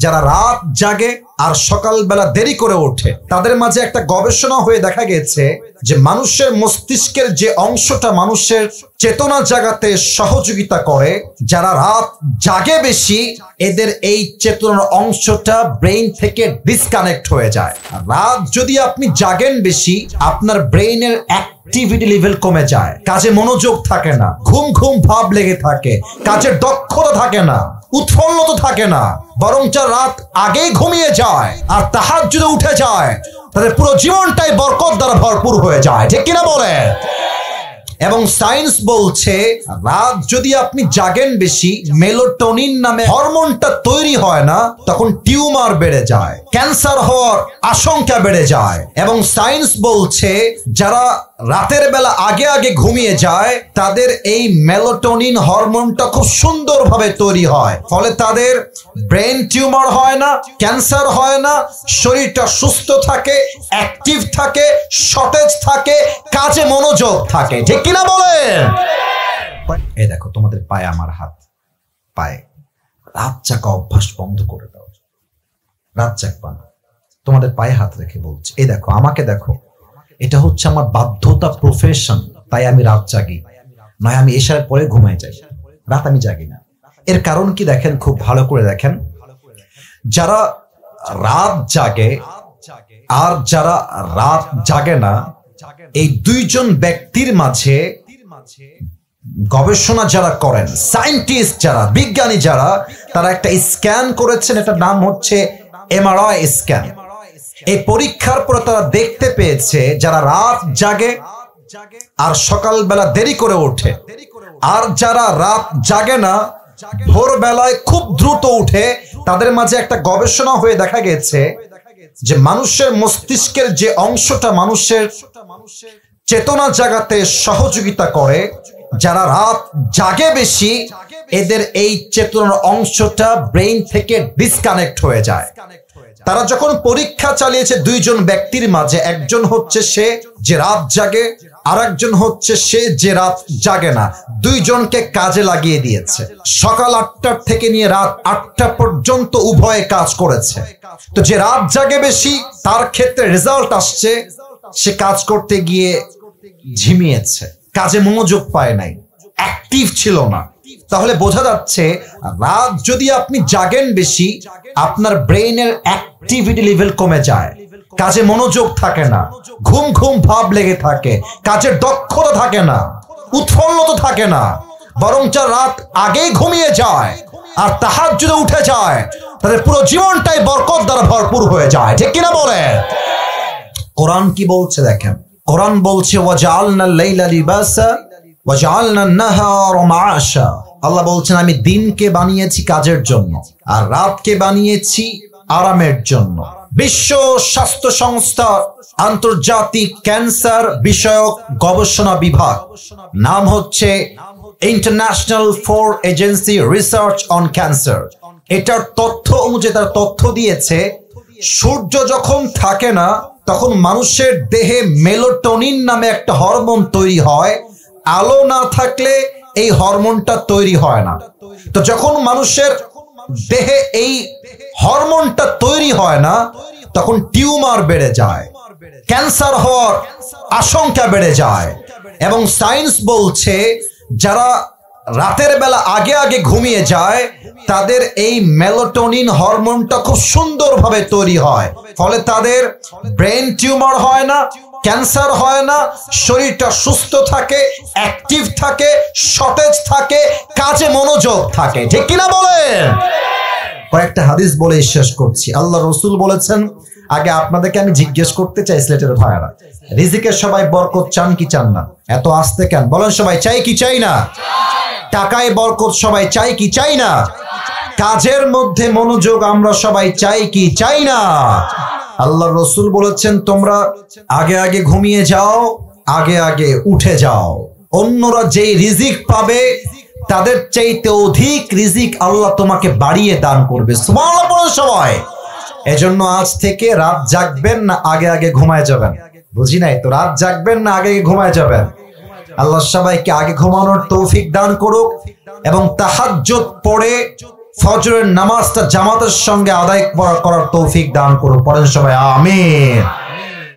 যারা রাত জাগে আর সকালবেলা দেরি করে ওঠে, তাদের মাঝে একটা গবেষণা হয়ে দেখা গেছে যে মানুষের মস্তিষ্কের যে অংশটা মানুষের চেতনা জাগাতে সহযোগিতা করে, যারা রাত জাগে বেশি, এদের এই চেতনার অংশটা ব্রেইন থেকে ডিসকানেক্ট হয়ে যায়। রাত যদি আপনি জাগেন বেশি, আপনার ব্রেইনের অ্যাক্টিভিটি লেভেল কমে যায়, কাজে মনোযোগ থাকে না, ঘুম ঘুম ভাব লেগে থাকে, কাজের দক্ষতা থাকে না, উৎফুল্লতা থাকে না, বরং যা রাত আগেই ঘুমিয়ে যায় আর তাহাজ্জুদে উঠে যায়, তাদের পুরো জীবনটাই বরকত দ্বারা ভরপুর হয়ে যায়। ঠিক কিনা বলে? এবং সায়েন্স বলছে রাত যদি আপনি জাগেন বেশি, মেলাটোনিন নামে হরমোনটা তৈরি হয় না, তখন টিউমার বেড়ে যায়, ক্যান্সার হওয়ার আশঙ্কা বেড়ে যায়। এবং সায়েন্স বলছে যারা রাতের বেলা আগে আগে ঘুমিয়ে যায়, তাদের এই মেলাটোনিন হরমোনটা খুব সুন্দরভাবে তৈরি হয়, ফলে তাদের ব্রেন টিউমার হয় না, ক্যান্সার হয় না, শরীরটা সুস্থ থাকে, অ্যাক্টিভ থাকে, সতেজ থাকে, কাজে মনোযোগ থাকে। ঠিক কিনা বলেন? এই দেখো তোমাদের পায়ে আমার হাত, পায়ে রাত জাগা অভ্যাস বন্ধ করে দাও, রাত জাগবা না। তোমাদের পায়ে হাত রেখে বলছি, এই দেখো আমাকে দেখো, এটা হচ্ছে আমার বাধ্যতা, প্রফেশন, তাই আমি রাত জাগি, নয় আমি এশার পরে ঘুমায় যাই, রাত আমি জাগি না। এর কারণ কি দেখেন, খুব ভালো করে দেখেন, যারা রাত জাগে আর যারা রাত জাগে না, এই দুইজন ব্যক্তির মাঝে গবেষণা যারা করেন, সায়েন্টিস্ট যারা, বিজ্ঞানী যারা, তারা একটা স্ক্যান করেছেন, এটার নাম হচ্ছে এমআরআই স্ক্যান। এই পরীক্ষার পরে তারা দেখতে পেয়েছে যারা রাত জাগে আর সকালবেলা দেরি করে ওঠে, আর যারা রাত জাগে না, ভোরবেলায় খুব দ্রুত উঠে, তাদের মাঝে একটা গবেষণা হয়ে দেখা গেছে যে মানুষের মস্তিষ্কের যে অংশটা মানুষের চেতনা জাগাতে সহযোগিতা করে, যারা রাত জাগে বেশি, এদের এই চেতনার অংশটা ব্রেইন থেকে ডিসকানেক্ট হয়ে যায়। তারা যখন পরীক্ষা চালিয়েছে দুইজন ব্যক্তির মাঝে, একজন হচ্ছে সে যে রাত জাগে, আর একজন হচ্ছে সে যে রাত জাগে না, দুইজনকে কাজে লাগিয়ে দিয়েছে। সকাল 8টা থেকে নিয়ে রাত 8টা পর্যন্ত উভয়ে কাজ করেছে। তো যে রাত জাগে বেশি, তার ক্ষেত্রে রেজাল্ট আসছে সে কাজ করতে গিয়ে ঝিমিয়েছে, কাজে মনোযোগ পায় নাই, অ্যাক্টিভ ছিল না। তাহলে বোঝা যাচ্ছে রাত যদি আপনি জাগেন বেশি, আপনার ব্রেইনের অ্যাক্টিভিটি লেভেল কমে যায়, কাজে মনোযোগ থাকে না, ঘুম ঘুম ভাব লেগে থাকে, কাজের দক্ষতা থাকে না, উৎফুল্লতা থাকে না, বরং যা রাত আগেই ঘুমিয়ে যায় আর তাহাজ্জুদে উঠে যায়, তাদের পুরো জীবনটাই বরকত দ্বারা ভরপুর হয়ে যায়। ঠিক কিনা বলে? কোরআন কি বলছে দেখেন, কোরআন বলছে ওয়াজআলনা লাইলা লিবাসা ওয়াজআলনা নাহারা মাআশা। আল্লাহ বলছেন আমি দিনকে বানিয়েছি কাজের জন্য আর রাতকে বানিয়েছি আরামের জন্য। বিশ্ব স্বাস্থ্য সংস্থা আন্তর্জাতিক ক্যান্সার বিষয়ক গবেষণা বিভাগ, নাম হচ্ছে international for agency research on cancer, এটার তথ্য অনুযায়ী তার তথ্য দিয়েছে সূর্য যখন থাকে না, তখন মানুষের দেহে মেলাটোনিন নামে একটা হরমোন তৈরি হয়, আলো না থাকলে এই হরমোনটা তৈরি হয় না। তো যখন মানুষের দেহে এই হরমোনটা তৈরি হয় না, তখন টিউমার বেড়ে যায়, ক্যান্সার হওয়ার আশঙ্কা বেড়ে যায়। এবং সায়েন্স বলছে যারা রাতের বেলা আগে আগে ঘুমিয়ে যায়, তাদের এই মেলাটোনিন হরমোনটা খুব সুন্দরভাবে তৈরি হয়, ফলে তাদের ব্রেন টিউমার হয় না, ক্যান্সার হয় না, শরীরটা সুস্থ থাকে, অ্যাক্টিভ থাকে, সতেজ থাকে, কাজে মনোযোগ থাকে। ঠিক কিনা বলেন? কয়েকটা হাদিস বলে শেষ করছি। আল্লাহ রসুল বলেছেন, আগে আপনাদেরকে আমি জিজ্ঞেস করতে চাই সিলেটের ভাইয়ারা, রিজিকের সবাই বরকত চান কি চান না? এত আসতে কেন? বলেন সবাই চাই কি চাই না? টাকায় বরকত সবাই চাই কি চাই না? কাজের মধ্যে মনোযোগ আমরা সবাই চাই কি চাই না? আল্লাহ রসুল বলেছেন তোমরা আগে আগে ঘুমিয়ে যাও, আগে আগে উঠে যাও, অন্যরা যেই রিজিক পাবে তাদের চাইতে অধিক রিজিক আল্লাহ তোমাকে বাড়িয়ে দান করবে। সুবহানাল্লাহ বলেন সবাই। এজন্য আজ থেকে রাত জাগবেন না আগে আগে ঘুমায় যাবেন? বুঝি নাই তো, রাত জাগবেন না আগে আগে ঘুমায় যাবেন? আল্লাহ সবাইকে আগে ঘুমানোর তৌফিক দান করুক এবং তাহাজ্জুদ পড়ে ফজরের নামাজটা জামাতের সঙ্গে আদায় করার তৌফিক দান করুন। পড়েন সবাই আমিন।